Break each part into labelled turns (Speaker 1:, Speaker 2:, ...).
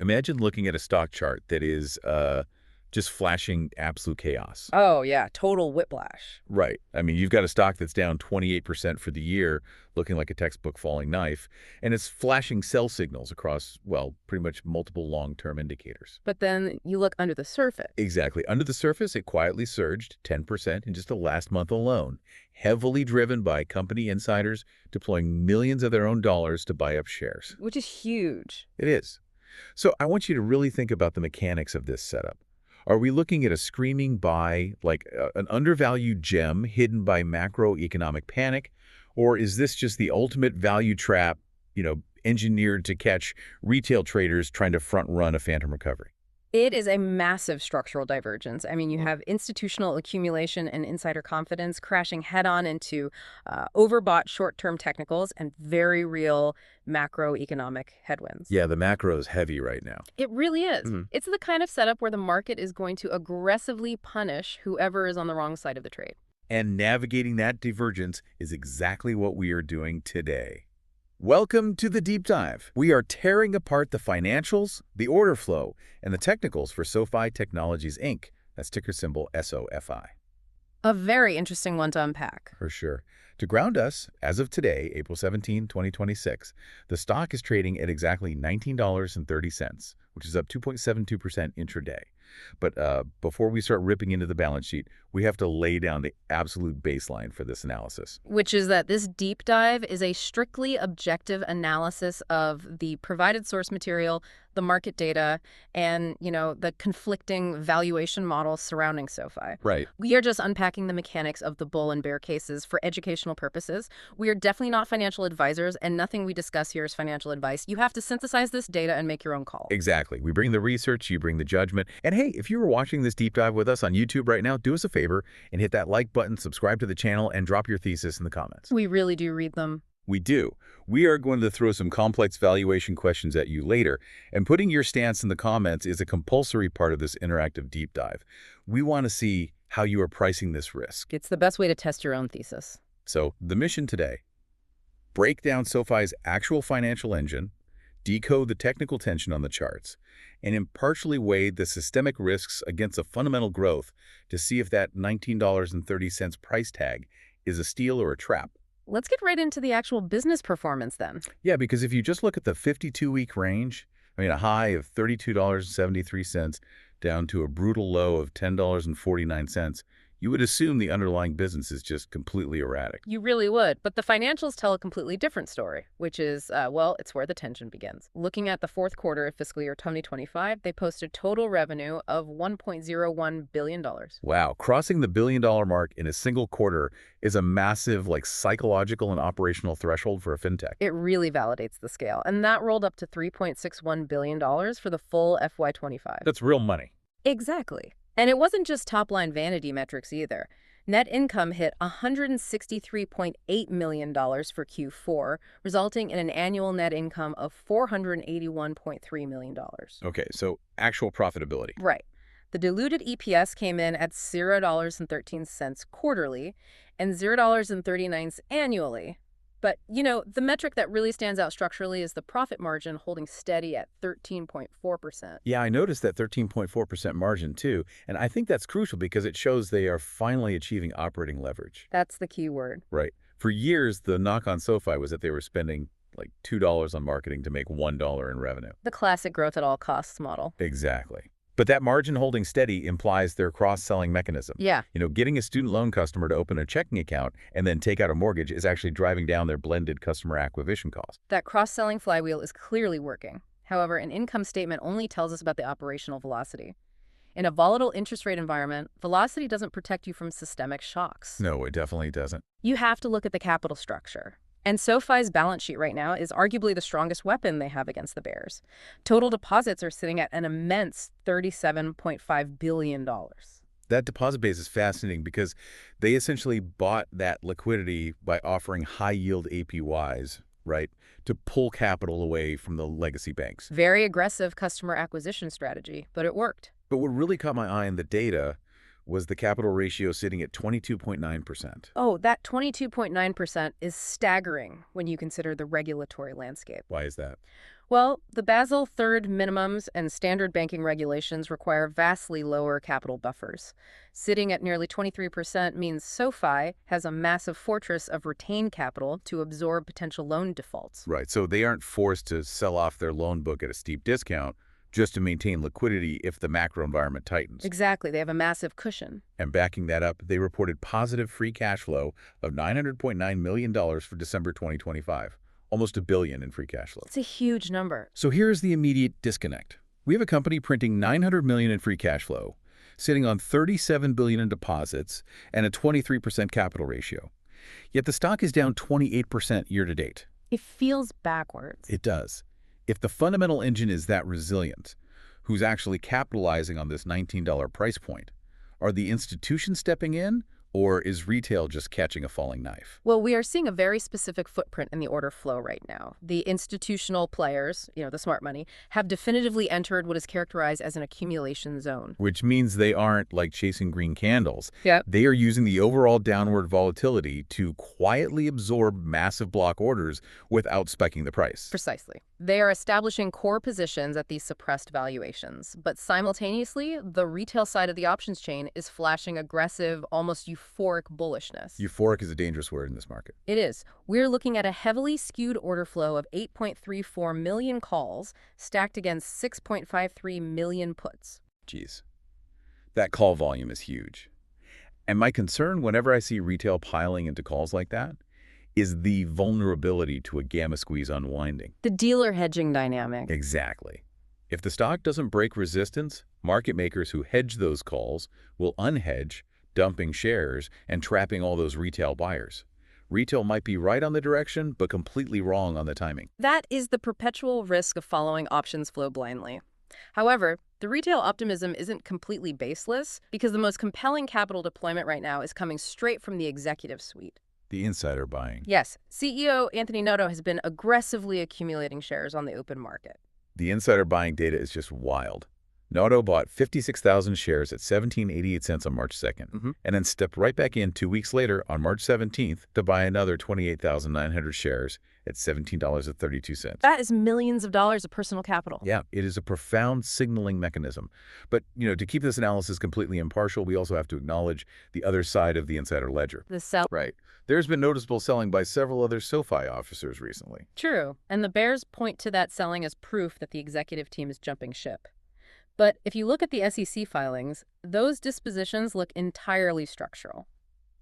Speaker 1: Imagine looking at a stock chart that is just flashing absolute chaos.
Speaker 2: Oh, yeah, total whiplash.
Speaker 1: Right. I mean, you've got a stock that's down 28% for the year, looking like a textbook falling knife, and it's flashing sell signals across, well, pretty much multiple long-term indicators.
Speaker 2: But then you look under the surface.
Speaker 1: Exactly. Under the surface, it quietly surged 10% in just the last month alone, heavily driven by company insiders deploying millions of their own dollars to buy up shares.
Speaker 2: Which is huge.
Speaker 1: It is. So I want you to really think about the mechanics of this setup. Are we looking at a screaming buy, like an undervalued gem hidden by macroeconomic panic? Or is this just the ultimate value trap, engineered to catch retail traders trying to front run a phantom recovery?
Speaker 2: It is a massive structural divergence. I mean, you have institutional accumulation and insider confidence crashing head-on into overbought short-term technicals and very real macroeconomic headwinds.
Speaker 1: Yeah, the macro is heavy right now.
Speaker 2: It really is.
Speaker 1: Mhm.
Speaker 2: It's the kind of setup where the market is going to aggressively punish whoever is on the wrong side of the trade.
Speaker 1: And navigating that divergence is exactly what we are doing today. Welcome to the Deep Dive. We are tearing apart the financials, the order flow, and the technicals for SoFi Technologies, Inc. That's ticker symbol SOFI.
Speaker 2: A very interesting one to unpack.
Speaker 1: For sure. To ground us, as of today, April 17, 2026, the stock is trading at exactly $19.30, which is up 2.72% intraday. But before we start ripping into the balance sheet, we have to lay down the absolute baseline for this analysis.
Speaker 2: Which is that this deep dive is a strictly objective analysis of the provided source material, the market data, and, the conflicting valuation models surrounding SoFi.
Speaker 1: Right.
Speaker 2: We are just unpacking the mechanics of the bull and bear cases for educational purposes. We are definitely not financial advisors, and nothing we discuss here is financial advice. You have to synthesize this data and make your own call.
Speaker 1: Exactly. We bring the research, you bring the judgment. And hey, if you were watching this deep dive with us on YouTube right now, do us a favor and hit that like button, subscribe to the channel, and drop your thesis in the comments.
Speaker 2: We really do read them.
Speaker 1: We do. We are going to throw some complex valuation questions at you later, and putting your stance in the comments is a compulsory part of this interactive deep dive. We want to see how you are pricing this risk.
Speaker 2: It's the best way to test your own thesis.
Speaker 1: So, the mission today: break down SoFi's actual financial engine, decode the technical tension on the charts, and impartially weigh the systemic risks against a fundamental growth to see if that $19.30 price tag is a steal or a trap.
Speaker 2: Let's get right into the actual business performance then.
Speaker 1: Yeah, because if you just look at the 52-week range, a high of $32.73 down to a brutal low of $10.49, you would assume the underlying business is just completely erratic.
Speaker 2: You really would. But the financials tell a completely different story, which is, it's where the tension begins. Looking at the fourth quarter of fiscal year 2025, they posted total revenue of $1.01 billion.
Speaker 1: Wow, crossing the billion-dollar mark in a single quarter is a massive, psychological and operational threshold for a fintech.
Speaker 2: It really validates the scale. And that rolled up to $3.61 billion for the full FY25.
Speaker 1: That's real money.
Speaker 2: Exactly. And it wasn't just top-line vanity metrics either. Net income hit $163.8 million for Q4, resulting in an annual net income of $481.3 million.
Speaker 1: Okay, so actual profitability.
Speaker 2: Right. The diluted EPS came in at $0.13 quarterly and $0.39 annually. But, the metric that really stands out structurally is the profit margin holding steady at 13.4%.
Speaker 1: Yeah, I noticed that 13.4% margin too, and I think that's crucial because it shows they are finally achieving operating leverage.
Speaker 2: That's the key word.
Speaker 1: Right. For years, the knock on SoFi was that they were spending $2 on marketing to make $1 in revenue.
Speaker 2: The classic growth at all costs model.
Speaker 1: Exactly. But that margin holding steady implies their cross-selling mechanism.
Speaker 2: Yeah.
Speaker 1: Getting a student loan customer to open a checking account and then take out a mortgage is actually driving down their blended customer acquisition cost.
Speaker 2: That cross-selling flywheel is clearly working. However, an income statement only tells us about the operational velocity. In a volatile interest rate environment, velocity doesn't protect you from systemic shocks.
Speaker 1: No, it definitely doesn't.
Speaker 2: You have to look at the capital structure. And SoFi's balance sheet right now is arguably the strongest weapon they have against the bears. Total deposits are sitting at an immense $37.5 billion.
Speaker 1: That deposit base is fascinating because they essentially bought that liquidity by offering high-yield APYs, right, to pull capital away from the legacy banks.
Speaker 2: Very aggressive customer acquisition strategy, but it worked.
Speaker 1: But what really caught my eye in the data was the capital ratio sitting at 22.9%.
Speaker 2: Oh, that 22.9% is staggering when you consider the regulatory landscape.
Speaker 1: Why is that?
Speaker 2: Well, the Basel III minimums and standard banking regulations require vastly lower capital buffers. Sitting at nearly 23% means SoFi has a massive fortress of retained capital to absorb potential loan defaults.
Speaker 1: Right, so they aren't forced to sell off their loan book at a steep discount just to maintain liquidity if the macro environment tightens.
Speaker 2: Exactly, they have a massive cushion.
Speaker 1: And backing that up, they reported positive free cash flow of $900.9 million for December 2025, almost $1 billion in free cash flow.
Speaker 2: It's a huge number.
Speaker 1: So here's the immediate disconnect. We have a company printing $900 million in free cash flow, sitting on $37 billion in deposits and a 23% capital ratio. Yet the stock is down 28% year to date.
Speaker 2: It feels backwards.
Speaker 1: It does. If the fundamental engine is that resilient, who's actually capitalizing on this $19 price point? Are the institutions stepping in, or is retail just catching a falling knife?
Speaker 2: Well, we are seeing a very specific footprint in the order flow right now. The institutional players, the smart money, have definitively entered what is characterized as an accumulation zone.
Speaker 1: Which means they aren't like chasing green candles.
Speaker 2: Yep.
Speaker 1: They are using the overall downward volatility to quietly absorb massive block orders without spiking the price.
Speaker 2: Precisely. They are establishing core positions at these suppressed valuations, but simultaneously, the retail side of the options chain is flashing aggressive, almost euphoric bullishness.
Speaker 1: Euphoric is a dangerous word in this market.
Speaker 2: It is. We're looking at a heavily skewed order flow of 8.34 million calls stacked against 6.53 million puts.
Speaker 1: Geez, that call volume is huge. And my concern whenever I see retail piling into calls like that is the vulnerability to a gamma squeeze unwinding.
Speaker 2: The dealer hedging dynamic.
Speaker 1: Exactly. If the stock doesn't break resistance, market makers who hedge those calls will unhedge, dumping shares and trapping all those retail buyers. Retail might be right on the direction, but completely wrong on the timing.
Speaker 2: That is the perpetual risk of following options flow blindly. However, the retail optimism isn't completely baseless because the most compelling capital deployment right now is coming straight from the executive suite.
Speaker 1: The insider buying.
Speaker 2: Yes, CEO Anthony Noto has been aggressively accumulating shares on the open market.
Speaker 1: The insider buying data is just wild. Noto bought 56,000 shares at 17.88 cents on March 2nd, and then stepped right back in 2 weeks later on March 17th to buy another 28,900 shares at $17.32.
Speaker 2: That is millions of dollars of personal capital.
Speaker 1: Yeah, it is a profound signaling mechanism. But, to keep this analysis completely impartial, we also have to acknowledge the other side of the insider ledger.
Speaker 2: The sell.
Speaker 1: Right. There's been noticeable selling by several other SoFi officers recently.
Speaker 2: True, and the bears point to that selling as proof that the executive team is jumping ship. But if you look at the SEC filings, those dispositions look entirely structural.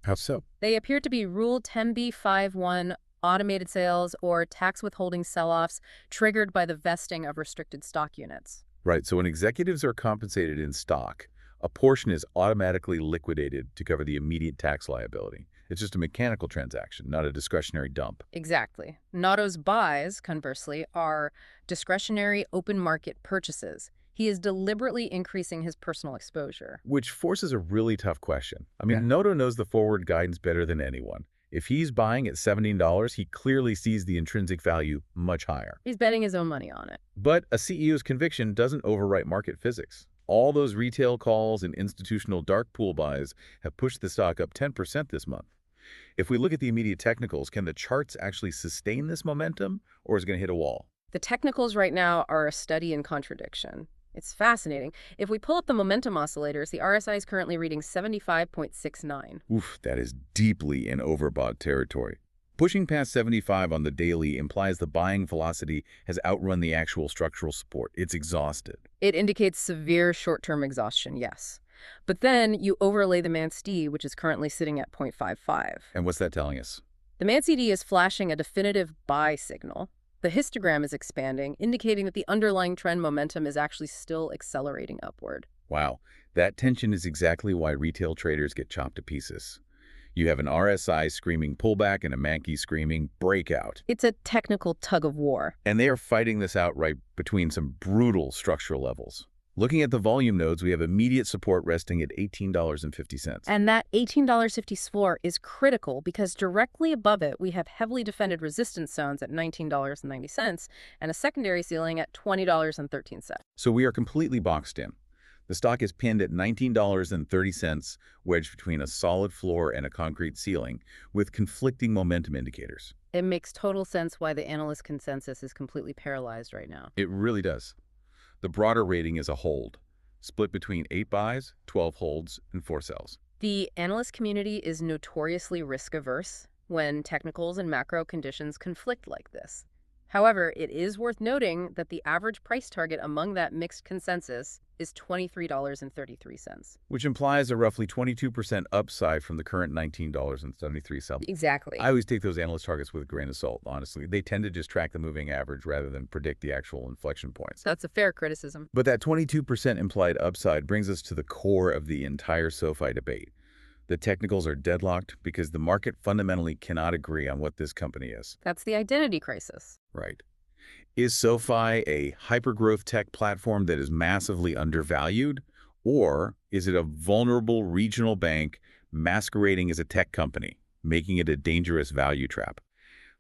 Speaker 1: How so?
Speaker 2: They appear to be Rule 10b-5-1 automated sales or tax withholding sell-offs triggered by the vesting of restricted stock units.
Speaker 1: Right, so when executives are compensated in stock, a portion is automatically liquidated to cover the immediate tax liability. It's just a mechanical transaction, not a discretionary dump.
Speaker 2: Exactly. Noto's buys, conversely, are discretionary open market purchases. He is deliberately increasing his personal exposure.
Speaker 1: Which forces a really tough question. Noto knows the forward guidance better than anyone. If he's buying at $17, he clearly sees the intrinsic value much higher.
Speaker 2: He's betting his own money on it.
Speaker 1: But a CEO's conviction doesn't overwrite market physics. All those retail calls and institutional dark pool buys have pushed the stock up 10% this month. If we look at the immediate technicals, can the charts actually sustain this momentum, or is it going to hit a wall?
Speaker 2: The technicals right now are a study in contradiction. It's fascinating. If we pull up the momentum oscillators, the RSI is currently reading 75.69.
Speaker 1: Oof, that is deeply in overbought territory. Pushing past 75 on the daily implies the buying velocity has outrun the actual structural support. It's exhausted.
Speaker 2: It indicates severe short-term exhaustion, yes. But then you overlay the MACD, which is currently sitting at 0.55.
Speaker 1: And what's that telling us?
Speaker 2: The MACD is flashing a definitive buy signal. The histogram is expanding, indicating that the underlying trend momentum is actually still accelerating upward.
Speaker 1: Wow, that tension is exactly why retail traders get chopped to pieces. You have an RSI screaming pullback and a Mankey screaming breakout.
Speaker 2: It's a technical tug of war.
Speaker 1: And they are fighting this out right between some brutal structural levels. Looking at the volume nodes, we have immediate support resting at $18.50.
Speaker 2: And that $18.50 floor is critical because directly above it, we have heavily defended resistance zones at $19.90 and a secondary ceiling at $20.13.
Speaker 1: So we are completely boxed in. The stock is pinned at $19.30, wedged between a solid floor and a concrete ceiling, with conflicting momentum indicators.
Speaker 2: It makes total sense why the analyst consensus is completely paralyzed right now.
Speaker 1: It really does. The broader rating is a hold, split between 8 buys, 12 holds, and 4 sells.
Speaker 2: The analyst community is notoriously risk-averse when technicals and macro conditions conflict like this. However, it is worth noting that the average price target among that mixed consensus is $23.33.
Speaker 1: Which implies a roughly 22% upside from the current $19.73.
Speaker 2: Exactly.
Speaker 1: I always take those analyst targets with a grain of salt, honestly. They tend to just track the moving average rather than predict the actual inflection points.
Speaker 2: That's a fair criticism.
Speaker 1: But that 22% implied upside brings us to the core of the entire SoFi debate. The technicals are deadlocked because the market fundamentally cannot agree on what this company is.
Speaker 2: That's the identity crisis.
Speaker 1: Right. Is SoFi a hypergrowth tech platform that is massively undervalued? Or is it a vulnerable regional bank masquerading as a tech company, making it a dangerous value trap?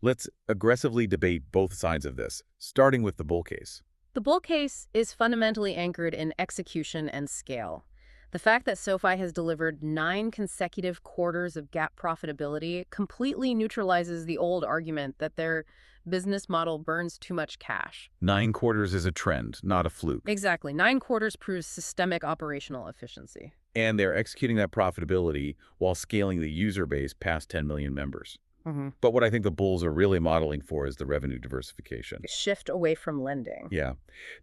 Speaker 1: Let's aggressively debate both sides of this, starting with the bull case.
Speaker 2: The bull case is fundamentally anchored in execution and scale. The fact that SoFi has delivered 9 consecutive quarters of GAAP profitability completely neutralizes the old argument that their business model burns too much cash.
Speaker 1: 9 quarters is a trend, not a fluke.
Speaker 2: Exactly. 9 quarters proves systemic operational efficiency.
Speaker 1: And they're executing that profitability while scaling the user base past 10 million members. But what I think the bulls are really modeling for is the revenue diversification.
Speaker 2: Shift away from lending.
Speaker 1: Yeah.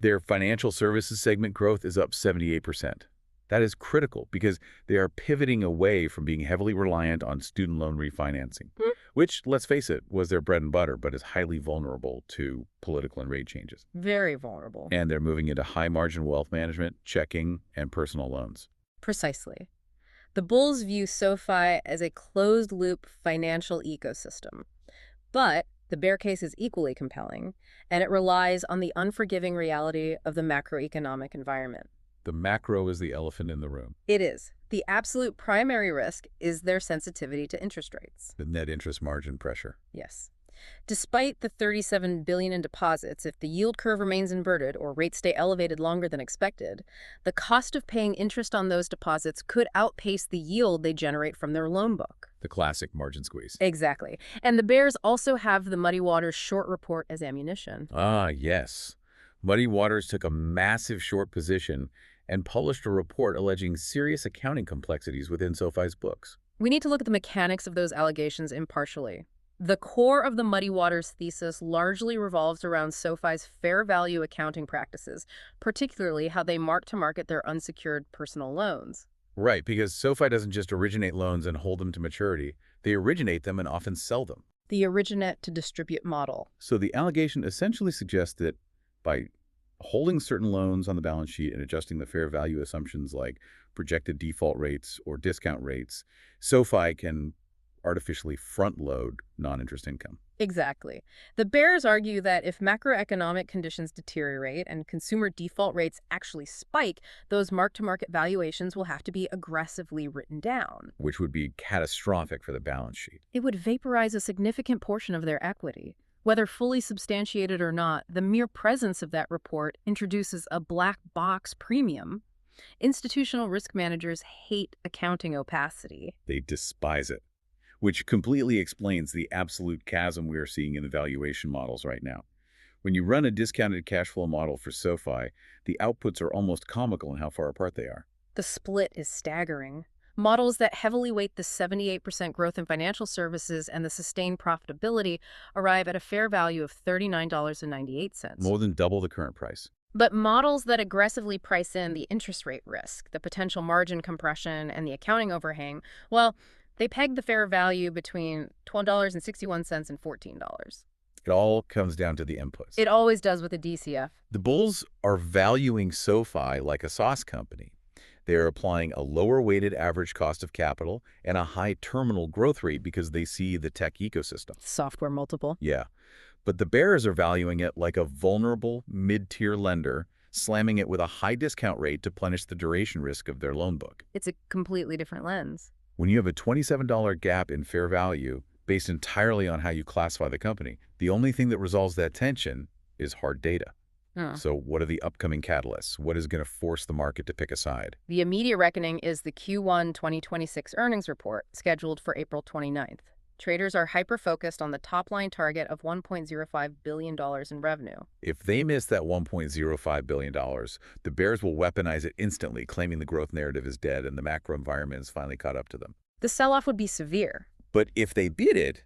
Speaker 1: Their financial services segment growth is up 78%. That is critical because they are pivoting away from being heavily reliant on student loan refinancing, which, let's face it, was their bread and butter, but is highly vulnerable to political and rate changes.
Speaker 2: Very vulnerable.
Speaker 1: And they're moving into high-margin wealth management, checking, and personal loans.
Speaker 2: Precisely. The bulls view SoFi as a closed-loop financial ecosystem. But the bear case is equally compelling, and it relies on the unforgiving reality of the macroeconomic environment.
Speaker 1: The macro is the elephant in the room.
Speaker 2: It is. The absolute primary risk is their sensitivity to interest rates.
Speaker 1: The net interest margin pressure.
Speaker 2: Yes. Despite the $37 billion in deposits, if the yield curve remains inverted or rates stay elevated longer than expected, the cost of paying interest on those deposits could outpace the yield they generate from their loan book.
Speaker 1: The classic margin squeeze.
Speaker 2: Exactly. And the bears also have the Muddy Waters short report as ammunition.
Speaker 1: Ah, yes. Muddy Waters took a massive short position and published a report alleging serious accounting complexities within SoFi's books.
Speaker 2: We need to look at the mechanics of those allegations impartially. The core of the Muddy Waters thesis largely revolves around SoFi's fair value accounting practices, particularly how they mark to market their unsecured personal loans.
Speaker 1: Right, because SoFi doesn't just originate loans and hold them to maturity. They originate them and often sell them.
Speaker 2: The originate to distribute model.
Speaker 1: So the allegation essentially suggests that by holding certain loans on the balance sheet and adjusting the fair value assumptions like projected default rates or discount rates, SoFi can artificially front-load non-interest income.
Speaker 2: Exactly. The bears argue that if macroeconomic conditions deteriorate and consumer default rates actually spike, those mark-to-market valuations will have to be aggressively written down.
Speaker 1: Which would be catastrophic for the balance sheet.
Speaker 2: It would vaporize a significant portion of their equity. Whether fully substantiated or not, the mere presence of that report introduces a black box premium. Institutional risk managers hate accounting opacity.
Speaker 1: They despise it, which completely explains the absolute chasm we are seeing in the valuation models right now. When you run a discounted cash flow model for SoFi, the outputs are almost comical in how far apart they are.
Speaker 2: The split is staggering. Models that heavily weight the 78% growth in financial services and the sustained profitability arrive at a fair value of $39.98.
Speaker 1: More than double the current price.
Speaker 2: But models that aggressively price in the interest rate risk, the potential margin compression, and the accounting overhang, well, they peg the fair value between $12.61 and $14.
Speaker 1: It all comes down to the inputs.
Speaker 2: It always does with a DCF.
Speaker 1: The bulls are valuing SoFi like a sauce company. They are applying a lower weighted average cost of capital and a high terminal growth rate because they see the tech ecosystem.
Speaker 2: Software multiple.
Speaker 1: Yeah. But the bears are valuing it like a vulnerable mid-tier lender, slamming it with a high discount rate to punish the duration risk of their loan book.
Speaker 2: It's a completely different lens.
Speaker 1: When you have a $27 gap in fair value based entirely on how you classify the company, the only thing that resolves that tension is hard data.
Speaker 2: Hmm.
Speaker 1: So what are the upcoming catalysts? What is going to force the market to pick a side?
Speaker 2: The immediate reckoning is the Q1 2026 earnings report, scheduled for April 29th. Traders are hyper-focused on the top-line target of $1.05 billion in revenue.
Speaker 1: If they miss that $1.05 billion, the bears will weaponize it instantly, claiming the growth narrative is dead and the macro environment has finally caught up to them.
Speaker 2: The sell-off would be severe.
Speaker 1: But if they beat it,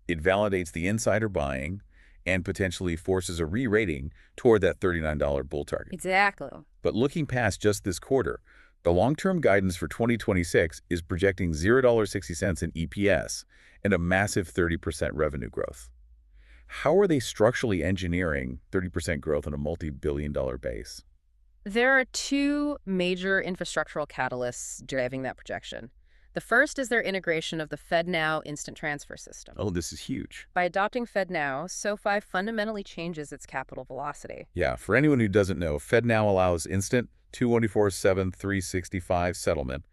Speaker 1: it validates the insider buying and potentially forces a re-rating toward that $39 bull target.
Speaker 2: Exactly.
Speaker 1: But looking past just this quarter, the long-term guidance for 2026 is projecting $0.60 in EPS and a massive 30% revenue growth. How are they structurally engineering 30% growth on a multi-billion-dollar base?
Speaker 2: There are two major infrastructural catalysts driving that projection. The first is their integration of the FedNow instant transfer system.
Speaker 1: Oh, this is huge.
Speaker 2: By adopting FedNow, SoFi fundamentally changes its capital velocity.
Speaker 1: Yeah, for anyone who doesn't know, FedNow allows instant 24/7, 365 settlement.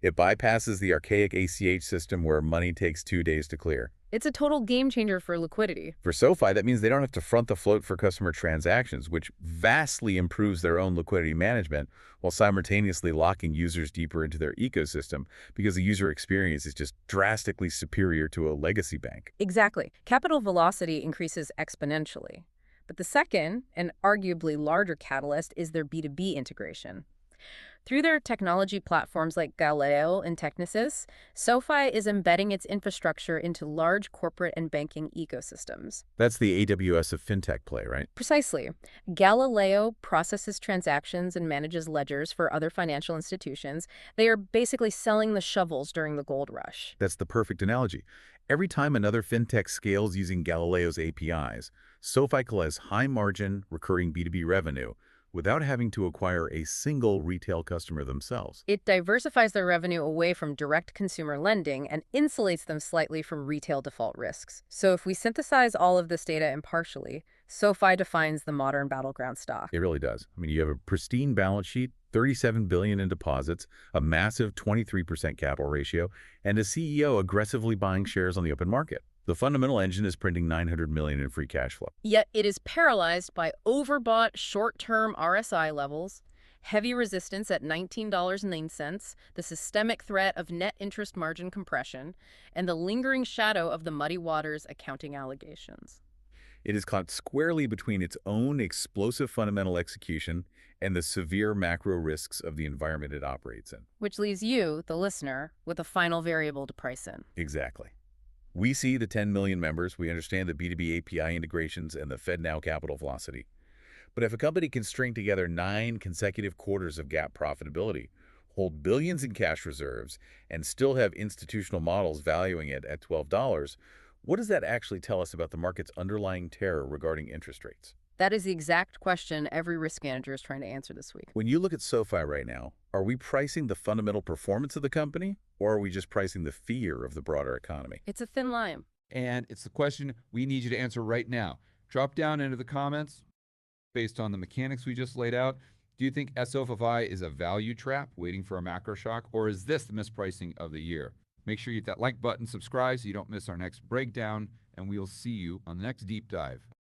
Speaker 1: It bypasses the archaic ACH system where money takes 2 days to clear.
Speaker 2: It's a total game changer for liquidity.
Speaker 1: For SoFi, that means they don't have to front the float for customer transactions, which vastly improves their own liquidity management while simultaneously locking users deeper into their ecosystem because the user experience is just drastically superior to a legacy bank.
Speaker 2: Exactly. Capital velocity increases exponentially. But the second, and arguably larger catalyst, is their B2B integration. Through their technology platforms like Galileo and Technisys, SoFi is embedding its infrastructure into large corporate and banking ecosystems.
Speaker 1: That's the AWS of fintech play, right?
Speaker 2: Precisely. Galileo processes transactions and manages ledgers for other financial institutions. They are basically selling the shovels during the gold rush.
Speaker 1: That's the perfect analogy. Every time another fintech scales using Galileo's APIs, SoFi collects high-margin, recurring B2B revenue without having to acquire a single retail customer themselves.
Speaker 2: It diversifies their revenue away from direct consumer lending and insulates them slightly from retail default risks. So if we synthesize all of this data impartially, SoFi defines the modern battleground stock.
Speaker 1: It really does. I mean, you have a pristine balance sheet, $37 billion in deposits, a massive 23% capital ratio, and a CEO aggressively buying shares on the open market. The fundamental engine is printing $900 million in free cash flow.
Speaker 2: Yet it is paralyzed by overbought short-term RSI levels, heavy resistance at $19.09, the systemic threat of net interest margin compression, and the lingering shadow of the Muddy Waters accounting allegations.
Speaker 1: It is caught squarely between its own explosive fundamental execution and the severe macro risks of the environment it operates in.
Speaker 2: Which leaves you, the listener, with a final variable to price in.
Speaker 1: Exactly. We see the 10 million members, we understand the B2B API integrations and the FedNow capital velocity. But if a company can string together 9 consecutive quarters of GAAP profitability, hold billions in cash reserves, and still have institutional models valuing it at $12, what does that actually tell us about the market's underlying terror regarding interest rates?
Speaker 2: That is the exact question every risk manager is trying to answer this week.
Speaker 1: When you look at SoFi right now, are we pricing the fundamental performance of the company, or are we just pricing the fear of the broader economy?
Speaker 2: It's a thin line.
Speaker 3: And it's the question we need you to answer right now. Drop down into the comments based on the mechanics we just laid out. Do you think SoFi is a value trap waiting for a macro shock, or is this the mispricing of the year? Make sure you hit that like button, subscribe so you don't miss our next breakdown, and we'll see you on the next deep dive.